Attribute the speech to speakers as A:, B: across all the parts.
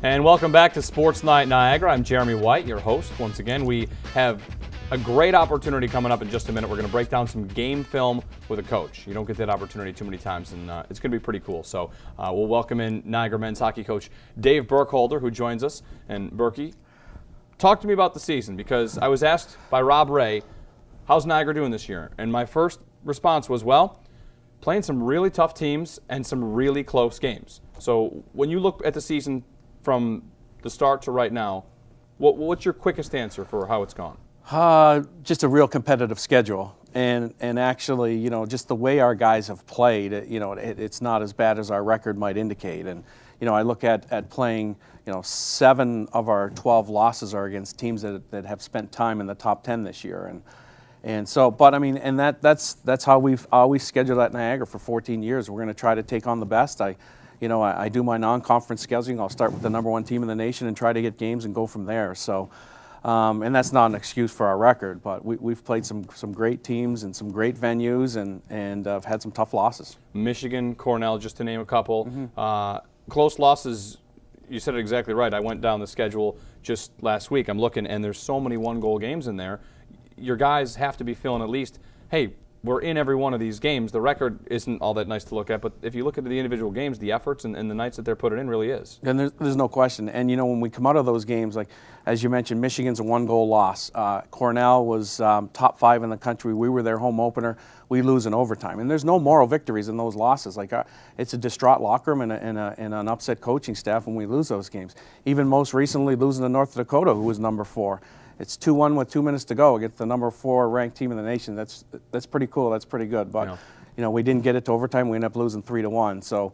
A: And welcome back to Sportsnite Niagara. I'm Jeremy White, your host. Once again, we have a great opportunity coming up in just a minute. We're going to break down some game film with a coach. You don't get that opportunity too many times, and it's going to be pretty cool. So we'll welcome in Niagara men's hockey coach Dave Burkholder, who joins us. And Berkey, talk to me about the season, because I was asked by Rob Ray, how's Niagara doing this year? And my first response was, well, playing some really tough teams and some really close games. So when you look at the season from the start to right now, what's your quickest answer for how it's gone?
B: Just a real competitive schedule, and actually, just the way our guys have played, it's not as bad as our record might indicate. And I look at playing, 7 of our 12 losses are against teams that have spent time in the top 10 this year, and so, but I mean, and that's how we've always scheduled at Niagara for 14 years. We're going to try to take on the best. I do my non-conference scheduling. I'll start with the number 1 team in the nation and try to get games and go from there. So, and that's not an excuse for our record, but we've played some great teams and some great venues, and have had some tough losses.
A: Michigan, Cornell, just to name a couple. Mm-hmm. Close losses, you said it exactly right. I went down the schedule just last week. I'm looking, and there's so many one-goal games in there. Your guys have to be feeling at least, hey, we're in every one of these games. The record isn't all that nice to look at, but if you look at the individual games, the efforts and the nights that they're putting in really is.
B: And there's no question. And, when we come out of those games, like, as you mentioned, Michigan's a 1-goal loss. Cornell was top 5 in the country. We were their home opener. We lose in overtime. And there's no moral victories in those losses. Like, it's a distraught locker room and an upset coaching staff when we lose those games. Even most recently losing to North Dakota, who was number 4. It's 2-1 with 2 minutes to go against the number 4 ranked team in the nation. That's pretty cool. That's pretty good. But we didn't get it to overtime. We ended up losing 3-1. So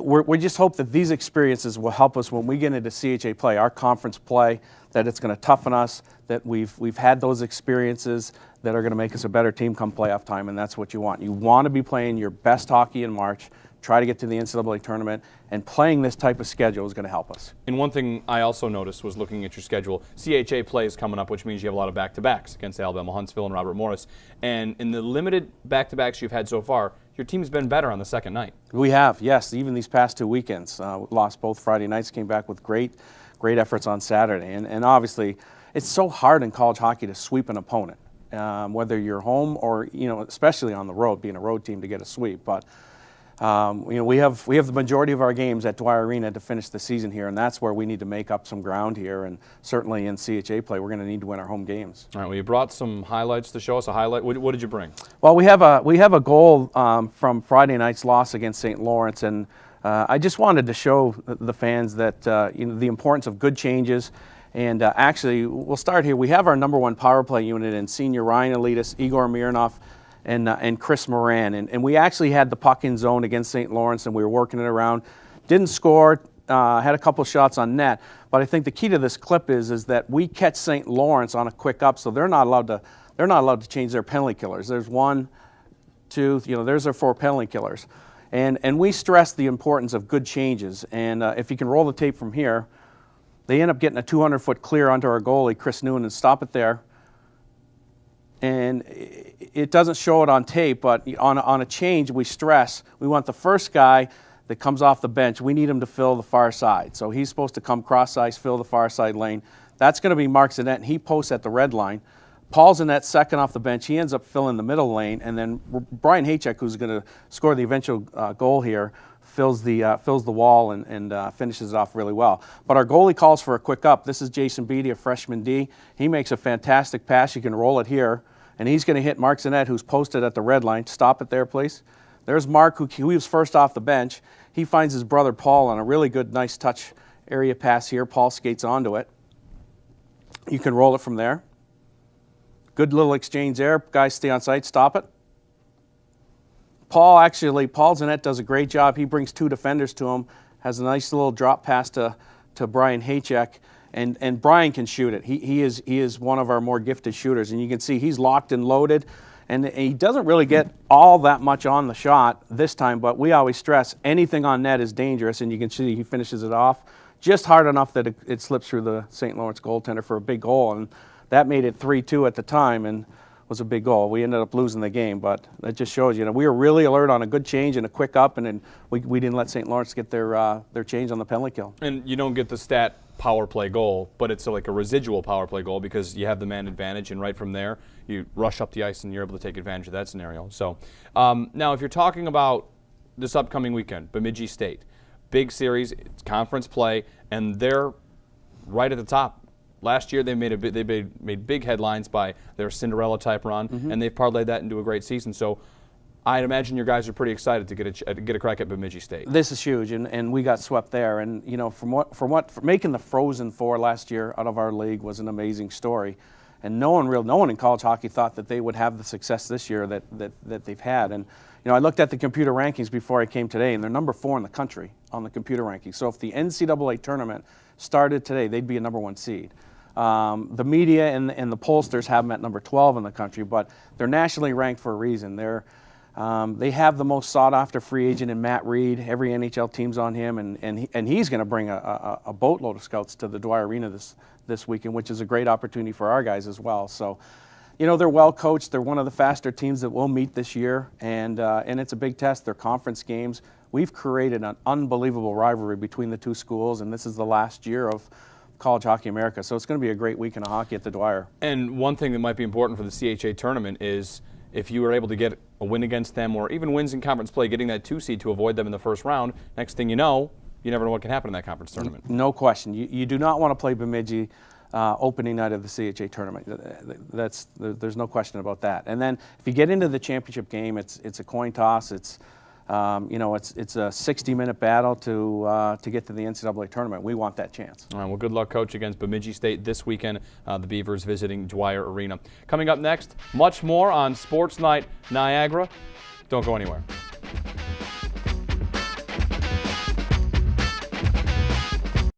B: we just hope that these experiences will help us when we get into CHA play, our conference play, that it's going to toughen us. That we've had those experiences that are going to make us a better team come playoff time, and that's what you want. You want to be playing your best hockey in March. Try to get to the NCAA tournament, and playing this type of schedule is going to help us.
A: And one thing I also noticed was looking at your schedule, CHA play is coming up, which means you have a lot of back-to-backs against Alabama, Huntsville, and Robert Morris. And in the limited back-to-backs you've had so far, your team's been better on the second night.
B: We have, yes. Even these past 2 weekends, lost both Friday nights, came back with great efforts on Saturday. And obviously, it's so hard in college hockey to sweep an opponent, whether you're home or, especially on the road, being a road team to get a sweep. But we have the majority of our games at Dwyer Arena to finish the season here, and that's where we need to make up some ground here. And certainly in CHA play, we're going to need to win our home games.
A: All right. Well, you brought some highlights to show us. A highlight. What did you bring?
B: Well, we have a goal from Friday night's loss against St. Lawrence, and I just wanted to show the fans that the importance of good changes. And actually, we'll start here. We have our number 1 power play unit in senior Ryan Elitis, Igor Mironov, and Chris Moran. And we actually had the puck in zone against St. Lawrence, and we were working it around. Didn't score, had a couple shots on net. But I think the key to this clip is that we catch St. Lawrence on a quick up, so they're not allowed to change their penalty killers. There's 1, 2, there's their 4 penalty killers. And we stress the importance of good changes. And if you can roll the tape from here, they end up getting a 200-foot clear onto our goalie, Chris Noonan, and stop it there. And it doesn't show it on tape, but on a change, we stress, we want the first guy that comes off the bench, we need him to fill the far side. So he's supposed to come cross-ice, fill the far side lane. That's going to be Mark Zanette, and he posts at the red line. Paul Zanette, second off the bench, he ends up filling the middle lane, and then Brian Haychek, who's going to score the eventual goal here, fills the wall and finishes it off really well. But our goalie calls for a quick up. This is Jason Beatty, a freshman D. He makes a fantastic pass. You can roll it here. And he's going to hit Mark Zanette, who's posted at the red line. Stop it there, please. There's Mark, who was first off the bench. He finds his brother Paul on a really good, nice touch area pass here. Paul skates onto it. You can roll it from there. Good little exchange there. Guys, stay on site. Stop it. Paul Zanette does a great job. He brings 2 defenders to him. Has a nice little drop pass to Brian Haychek. And Brian can shoot it. He is one of our more gifted shooters, and you can see he's locked and loaded, and he doesn't really get all that much on the shot this time. But we always stress anything on net is dangerous, and you can see he finishes it off just hard enough that it slips through the St. Lawrence goaltender for a big goal, and that made it 3-2 at the time, and was a big goal. We ended up losing the game, but that just shows you, we were really alert on a good change and a quick up, and then we didn't let St. Lawrence get their change on the penalty kill.
A: And you don't get the stat power play goal, but it's like a residual power play goal because you have the man advantage, and right from there you rush up the ice and you're able to take advantage of that scenario. So now if you're talking about this upcoming weekend, Bemidji State, big series, it's conference play, and they're right at the top. Last year they made big headlines by their Cinderella type run, and they've parlayed that into a great season. So I'd imagine your guys are pretty excited to get a crack at Bemidji State.
B: This is huge, and we got swept there. And for making the Frozen Four last year out of our league was an amazing story. And no one in college hockey thought that they would have the success this year that they've had. And I looked at the computer rankings before I came today, and they're number 4 in the country on the computer rankings. So if the NCAA tournament started today, they'd be a number 1 seed. The media and the pollsters have them at number 12 in the country, but they're nationally ranked for a reason. They have the most sought-after free agent in Matt Reed. Every NHL team's on him, and he's going to bring a boatload of scouts to the Dwyer Arena this weekend, which is a great opportunity for our guys as well. So, they're well coached. They're one of the faster teams that we'll meet this year, and it's a big test. They're conference games. We've created an unbelievable rivalry between the two schools, and this is the last year of College Hockey America. So it's going to be a great weekend of hockey at the Dwyer.
A: And one thing that might be important for the CHA tournament is if you were able to get a win against them or even wins in conference play, getting that 2 seed to avoid them in the first round, next thing you know, you never know what can happen in that conference tournament.
B: No question. You do not want to play Bemidji opening night of the CHA tournament. There's no question about that. And then if you get into the championship game, it's a coin toss. It's a 60-minute battle to get to the NCAA tournament. We want that chance.
A: All right, well, good luck, Coach, against Bemidji State this weekend. The Beavers visiting Dwyer Arena. Coming up next, much more on Sportsnite Niagara. Don't go anywhere.